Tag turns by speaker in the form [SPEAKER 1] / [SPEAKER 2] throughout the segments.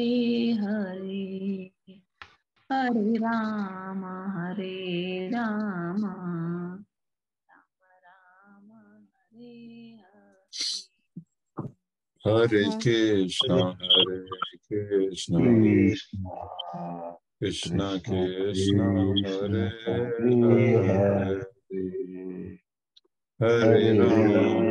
[SPEAKER 1] हरे हरे राम राम राम हरे
[SPEAKER 2] हरे कृष्णा कृष्णा कृष्णा हरे हरे हरे राम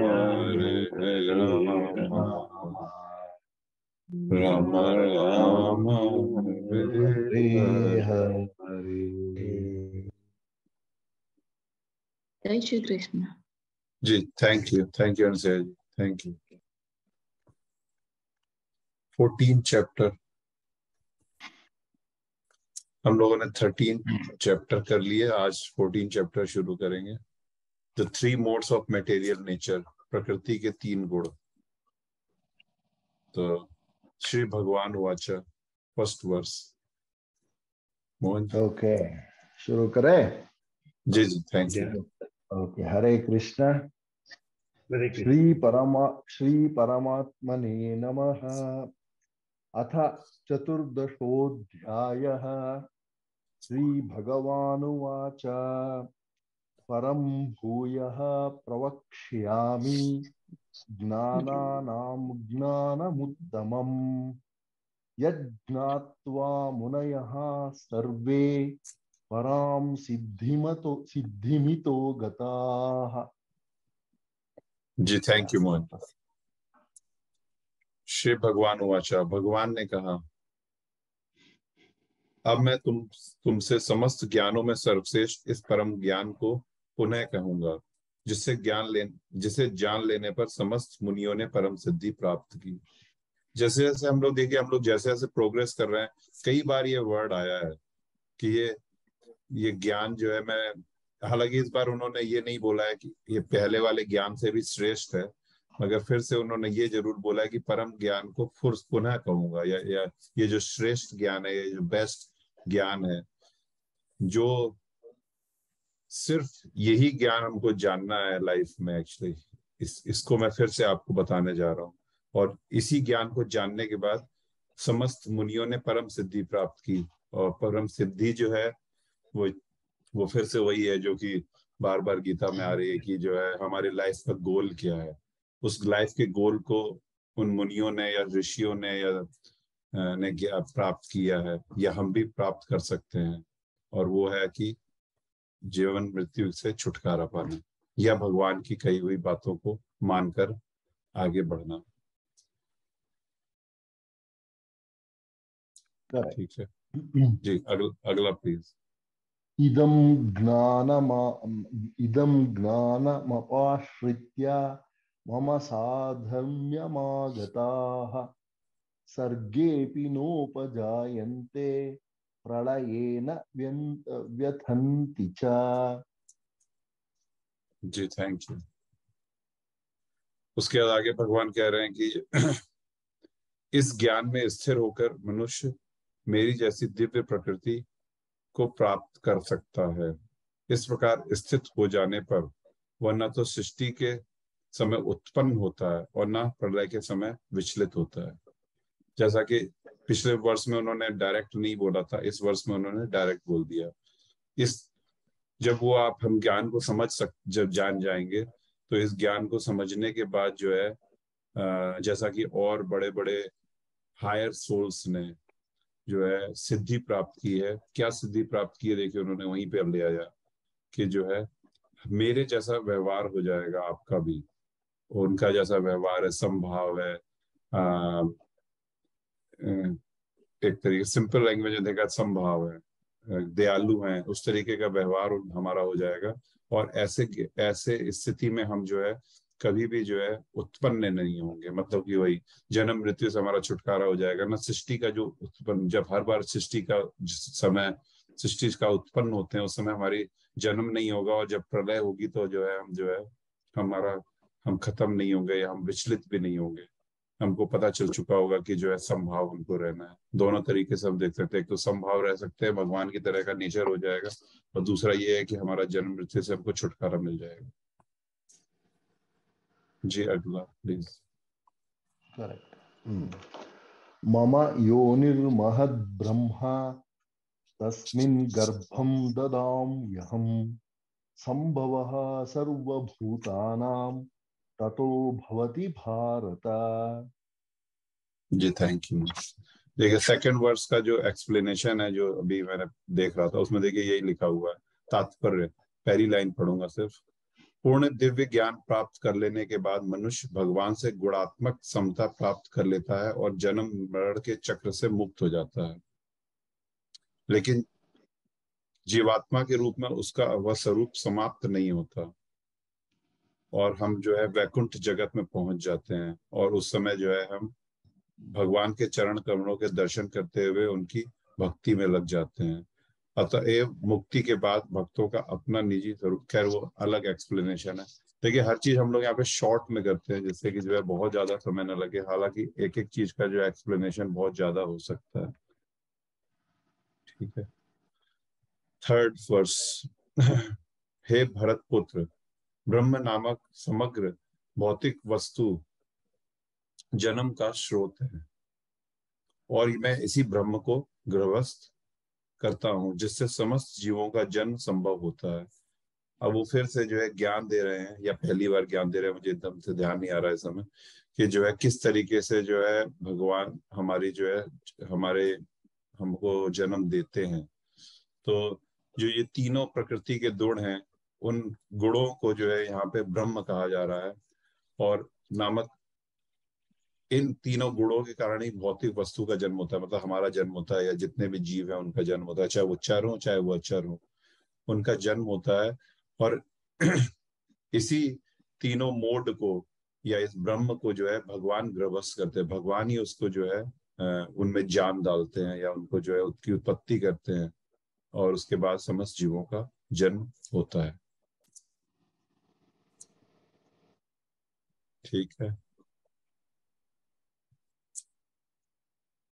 [SPEAKER 2] राम राम हरे हरे।
[SPEAKER 1] जय Shri Krishna
[SPEAKER 2] ji, thank you Anusuya ji, thank you. 14 chapter हम लोगों ने 13 चैप्टर कर लिए, आज 14 चैप्टर शुरू करेंगे। The 3 modes of material nature, प्रकृति के 3 गुण। तो श्री भगवान वाचा, first verse. Mohan ji.
[SPEAKER 3] Okay, शुरू करें?
[SPEAKER 2] जी जी, थैंक यू।
[SPEAKER 3] ओके, हरे कृष्णा। श्री परमात्मने नमः। अथ चतुर्दशोऽध्यायः। श्री भगवानुवाच परं भूयः प्रवक्ष्यामि ज्ञानानां ज्ञानमुत्तमम् यज्ञात्वा मुनयः सर्वे परां सिद्धिमितो गताः।
[SPEAKER 2] जी, थैंक यू मोहन। श्री भगवान वाचा, भगवान ने कहा, अब मैं तुमसे समस्त ज्ञानों में सर्वश्रेष्ठ इस परम ज्ञान को पुनः कहूंगा, जिसे जान लेने पर समस्त मुनियों ने परम सिद्धि प्राप्त की। जैसे जैसे हम लोग जैसे जैसे प्रोग्रेस कर रहे हैं, कई बार ये वर्ड आया है कि ये ज्ञान जो है, मैं हालांकि इस बार उन्होंने ये नहीं बोला है कि ये पहले वाले ज्ञान से भी श्रेष्ठ है, मगर फिर से उन्होंने ये जरूर बोला है कि परम ज्ञान को पुनः कहूंगा, या ये जो श्रेष्ठ ज्ञान है, ये जो बेस्ट ज्ञान है, जो सिर्फ यही ज्ञान हमको जानना है लाइफ में। एक्चुअली इसको मैं फिर से आपको बताने जा रहा हूँ, और इसी ज्ञान को जानने के बाद समस्त मुनियों ने परम सिद्धि प्राप्त की। और परम सिद्धि जो है वो फिर से वही है जो कि बार बार गीता में आ रही है कि जो है हमारी लाइफ का गोल क्या है। उस लाइफ के गोल को उन मुनियों ने या ऋषियों ने प्राप्त किया है, या हम भी प्राप्त कर सकते हैं, और वो है कि जीवन मृत्यु से छुटकारा पाना, या भगवान की कही हुई बातों को मानकर आगे बढ़ना। ठीक है जी, अगला प्लीज।
[SPEAKER 3] इदं ज्ञानमपाश्रित्य मम साधर्म्यमागताः सर्गेऽपि नोपजायन्ते प्रलयेन व्यथन्ति च।
[SPEAKER 2] जी, थैंक यू। उसके बाद आगे भगवान कह रहे हैं कि इस ज्ञान में स्थिर होकर मनुष्य मेरी जैसी दिव्य प्रकृति को प्राप्त कर सकता है। इस प्रकार स्थित हो जाने पर वह न तो सृष्टि के समय उत्पन्न होता है और न प्रलय के समय विचलित होता है। जैसा कि पिछले वर्ष में उन्होंने डायरेक्ट नहीं बोला था, इस वर्ष में उन्होंने डायरेक्ट बोल दिया। जब हम ज्ञान को जब जान जाएंगे, तो इस ज्ञान को समझने के बाद जो है, जैसा कि और बड़े बड़े हायर सोल्स ने जो है सिद्धि प्राप्त की है। क्या सिद्धि प्राप्त की है, देखिए उन्होंने वहीं पे अब ले आया कि जो है मेरे जैसा व्यवहार हो जाएगा आपका भी। उनका जैसा व्यवहार है, संभाव है, एक तरीके सिंपल लैंग्वेज में देखा, संभाव है, दयालु हैं, उस तरीके का व्यवहार हमारा हो जाएगा। और ऐसे स्थिति में हम जो है कभी भी जो है उत्पन्न नहीं होंगे, मतलब कि वही जन्म मृत्यु से हमारा छुटकारा हो जाएगा ना। सृष्टि का जो उत्पन्न, जब हर बार सृष्टि का उत्पन्न होते हैं, उस समय हमारी जन्म नहीं होगा, और जब प्रलय होगी तो जो है हम खत्म नहीं होंगे, या हम विचलित भी नहीं होंगे। हमको पता चल चुका होगा कि जो है संभाव हमको रहना है। दोनों तरीके से हम देख सकते हैं, एक तो संभाव रह सकते हैं, भगवान की तरह का नेचर हो जाएगा, और दूसरा ये है कि हमारा जन्म मृत्यु से हमको छुटकारा मिल जाएगा। जी, अगला प्लीज।
[SPEAKER 3] करेक्ट। मम योनिर्महद् ब्रह्मा तस्मिन् गर्भं ददाम्यहम् संभवः सर्वभूतानां ततो भवति भारत।
[SPEAKER 2] जी थैंक यू। देखिए सेकंड वर्स का जो एक्सप्लेनेशन है जो अभी मैंने देख रहा था उसमें देखिए यही लिखा हुआ है, तात्पर्य पहली लाइन पढ़ूंगा सिर्फ। पूर्ण दिव्य ज्ञान प्राप्त कर लेने के बाद मनुष्य भगवान से गुणात्मक समता प्राप्त कर लेता है और जन्म मरण के चक्र से मुक्त हो जाता है। लेकिन जीवात्मा के रूप में उसका वह स्वरूप समाप्त नहीं होता और हम जो है वैकुंठ जगत में पहुंच जाते हैं और उस समय जो है हम भगवान के चरण कमलों के दर्शन करते हुए उनकी भक्ति में लग जाते हैं। अतएव मुक्ति के बाद भक्तों का अपना निजी स्वरूप, खैर वो अलग एक्सप्लेनेशन है। देखिए हर चीज हम लोग यहाँ पे शॉर्ट में करते हैं जिससे कि जो है बहुत ज्यादा समय न लगे, हालांकि एक एक चीज का जो एक्सप्लेनेशन बहुत ज्यादा हो सकता है। ठीक है, थर्ड वर्स। हे भरत पुत्र, ब्रह्म नामक समग्र भौतिक वस्तु जन्म का स्रोत है और मैं इसी ब्रह्म को गर्भस्थ करता हूँ जिससे समस्त जीवों का जन्म संभव होता है। अब वो फिर से जो है ज्ञान दे रहे हैं या पहली बार ज्ञान दे रहे हैं, मुझे एकदम से ध्यान नहीं आ रहा है इस समय, कि जो है किस तरीके से जो है भगवान हमारी जो है हमारे हमको जन्म देते हैं। तो जो ये तीनों प्रकृति के गुण हैं उन गुणों को जो है यहाँ पे ब्रह्म कहा जा रहा है और नामक इन तीनों गुणों के कारण ही भौतिक वस्तु का जन्म होता है, मतलब हमारा जन्म होता है या जितने भी जीव हैं उनका जन्म होता है, चाहे वो चर हो चाहे वो अचर हो, उनका जन्म होता है। और इसी तीनों मोड को या इस ब्रह्म को जो है भगवान गर्भस्थ करते हैं, भगवान ही उसको जो है उनमें जान डालते हैं या उनको जो है उसकी उत्पत्ति करते हैं और उसके बाद समस्त जीवों का जन्म होता है। ठीक है।